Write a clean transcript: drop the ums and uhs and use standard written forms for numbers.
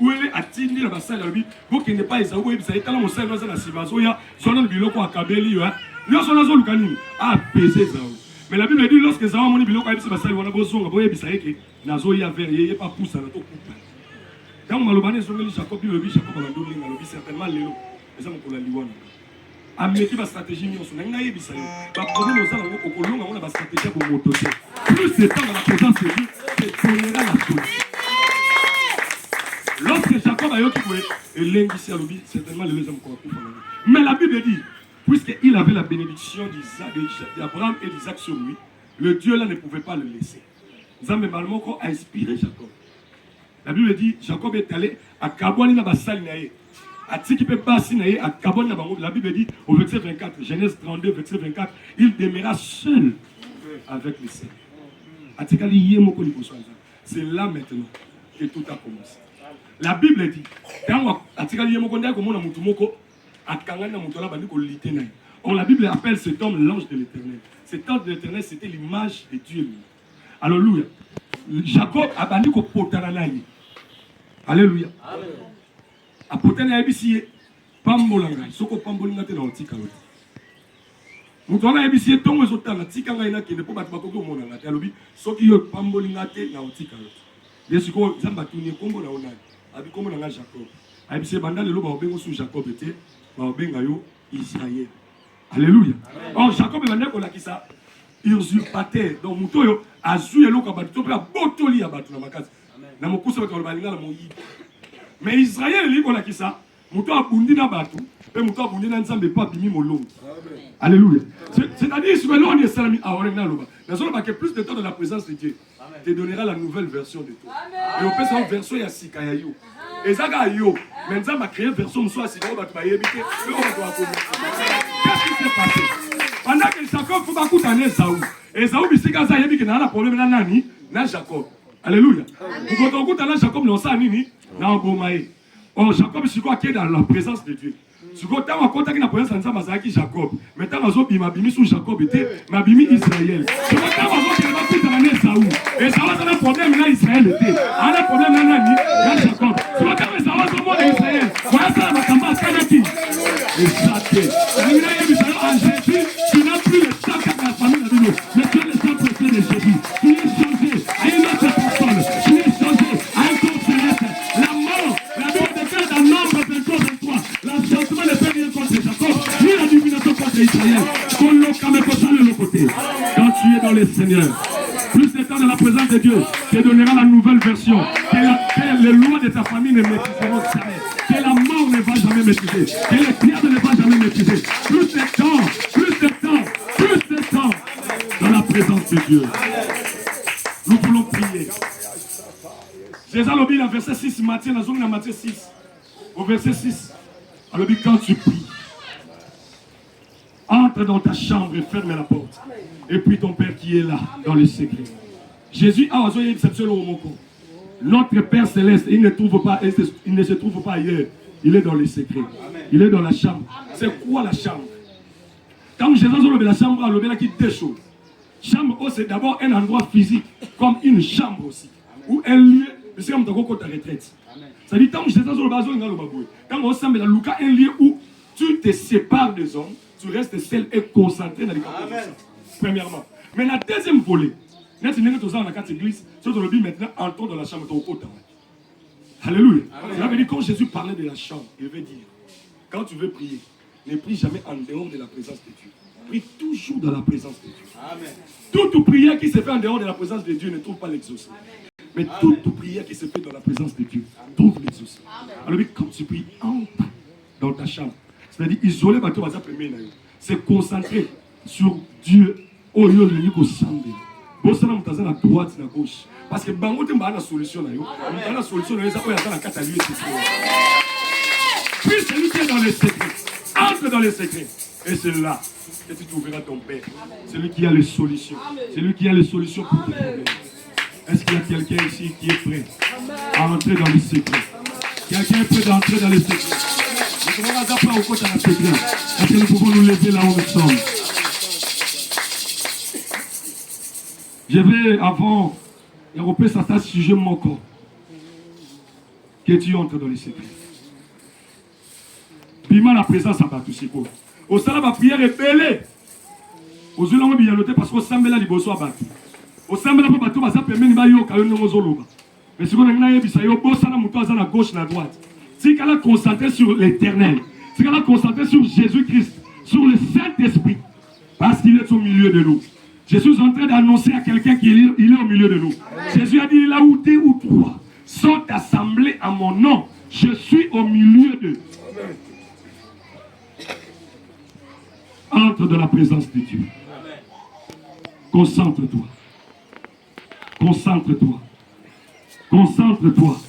Boué a tindi la bassale à lui, vous qui n'est pas Esaou, vous savez, talent au sein de la Sibazoya, son nom de Biloko à Kabeli, nous sommes dans le Canine, à peser Esaou. Mais la Bible dit, lorsque Esaou a mon Biloko à Bassale, on a besoin de Boye Bissaïke, Nazoya vers, il n'y a pas pousse à la coupe. Quand on m'a le Jacob, le Jacob a le certainement l'élo, et ça, on l'a dit. Ameki ba stratégie nyonso na ngai bisa yo ba problème aux ala ko kolonga on a ba stratégie pour motoser plus de temps dans la présence de Dieu c'est tolérant la chose lorsque Jacob a eu qui et l'ingisi alobi certainement les hommes ko mais la Bible dit puisqu'il avait la bénédiction d'Abraham et d'Isaac sur lui le Dieu là ne pouvait pas le laisser Nzambe Malmoko a inspiré Jacob. La Bible dit Jacob est allé à Kabwani na basali na ye. La Bible dit au verset 24, Genèse 32, verset 24, il demeura seul avec le Seigneur. C'est là maintenant que tout a commencé. La Bible dit, or la Bible appelle cet homme l'ange de l'Éternel. Cet ange de l'Éternel, c'était l'image de Dieu. Alléluia. Jacob a banni ko potananayi. Alléluia. Apotana yabisiye pambolanga soko pambolinga te na otika lote mutwana yabisiye tongo ezotanga tika ngai na kende po batu bakoki omonanga te alobi soki yo pambolinga te na otika lote yesu ko zamba tuni kombo na onani abi kombo na Jacob ayabisiye banda lelo ba obengo su Jacob te ba obenga yo Israël. Alléluia. Oh Jacob banda ko lakisa usurpateur donc mutoyo azu eloko batu to pe botoli ya batu na makasi na mokusa bato balinga na moyi. Mais Israël, il dit ça. Moutou a bondi na batu, et moutou a bondi na nzambe pas bimi molongo. Alléluia. C'est-à-dire, si on est salami, ah on est là là-bas. Dans un que plus de temps dans la présence de Dieu, te donnera la nouvelle version de toi. Et on peut savoir version ya sika ya yo. Et ça ga yo. Mais nzambe a créé version soit sika on va te bailler bité, mais on doit commencer. Qu'est-ce qui s'est passé? Pendant que Jacob faut pas coûter Esaou. Esaou bisika za yebi que na problème na nani na Jacob. Alléluia. Pour qu'on écoute là Jacob non ça nini na bomaé. Oh Jacob c'est quoi qui est dans la présence de Dieu. Si vous avez un contact dans la présence de Nzambe Jacob, mais tu as dit mabimi sous Jacob était mabimi Israël. Si vous avez un contact dans la Saoul, et ça va un problème là Israël était. Un problème là Nani, Jacob. Si vous avez un problème Israël, voilà ça va tomber à Kanaki. Et ça c'est. En Jésus, tu n'as plus le sang de la famille de nous, mais tu as le sang précieux de Jésus. Tu es changé à une autre personne. Tu es changé à un corps céleste. La mort, la Bible déclare dans Nombre 23, l'enchantement ne fait rien contre Jacob, ni la divination contre Israël. Qu'on l'ocame pour le côté. Quand tu es dans le Seigneur, plus de temps dans la présence de Dieu, te donnera la nouvelle version. Que les lois de ta famille ne maîtriseront jamais. Que la mort ne va jamais maîtriser. Que les pierres ne vont jamais maîtriser. Plus de temps, plus de temps, plus de temps dans la présence de Dieu. Nous voulons prier. Jésus a dit dans verset 6, Matthieu 6, au verset 6, alors quand tu pries, entre dans ta chambre et ferme la porte. Et puis ton Père qui est là, dans le secret. Jésus a osé exception au mot. Notre Père céleste, il ne se trouve pas ailleurs. Il est dans le secret. Il est dans la chambre. C'est quoi la chambre? Quand Jésus a dit la chambre, il a dit deux choses. Chambre, c'est d'abord un endroit physique, comme une chambre aussi. Ou un lieu, c'est comme ta retraite. Ça dit, quand Jésus a dit quand on s'en met dans Lucas, un lieu où tu te sépares des hommes, tu restes seul et concentré dans les campagnes. Premièrement. Mais la deuxième volée, nous sommes dans la carte église, nous sommes maintenant entrons dans la chambre de ton. Alléluia. Ça veut dire quand Jésus parlait de la chambre, il veut dire, quand tu veux prier, ne prie jamais en dehors de la présence de Dieu. Prie toujours dans la présence de Dieu. Amen. Toute prière qui se fait en dehors de la présence de Dieu ne trouve pas l'exaucement. Mais toute prière qui se fait dans la présence de Dieu trouve l'exaucement. Alors quand tu pries, entre dans ta chambre. C'est-à-dire isoler bateau c'est concentrer sur Dieu au lieu de l'unique au centre. Bon, ça n'a pas à droite et à gauche. Parce que bango te m'a la solution là. On a la solution là, ça peut être la catalyse. Puis celui qui est dans les secrets, entre dans les secrets. Et c'est là que tu trouveras ton Père. C'est lui qui a les solutions. C'est lui qui a les solutions pour tes problèmes. Est-ce qu'il y a quelqu'un ici qui est prêt à entrer dans les secrets? Quelqu'un est prêt d'entrer dans les secrets? Nous pouvons pas au côté de la secret. Est-ce que nous pouvons nous lever là où nous sommes? Je vais avant, Européen, ça sujet mon corps. que tu entres dans les secrets. Bima la présence à Batou Siko. Au salam ma prière est belle. Aux yeux de bien noté parce qu'au sambela liboso à Batou. Au sambela pour Batou, ça permet de bailler au caillou de Mozoloba. Mais si on a un bissaï, au boss, à la mouton, à la gauche, à la droite. Si qu'elle a concentré sur l'éternel, si qu'elle a concentré sur Jésus-Christ, sur le Saint-Esprit, parce qu'il est au milieu de nous. Je suis en train d'annoncer à quelqu'un qu'il est au milieu de nous. Amen. Jésus a dit, là où 2 ou 3 sont assemblés à mon nom, je suis au milieu d'eux. Entre dans la présence de Dieu. Concentre-toi. Concentre-toi. Concentre-toi.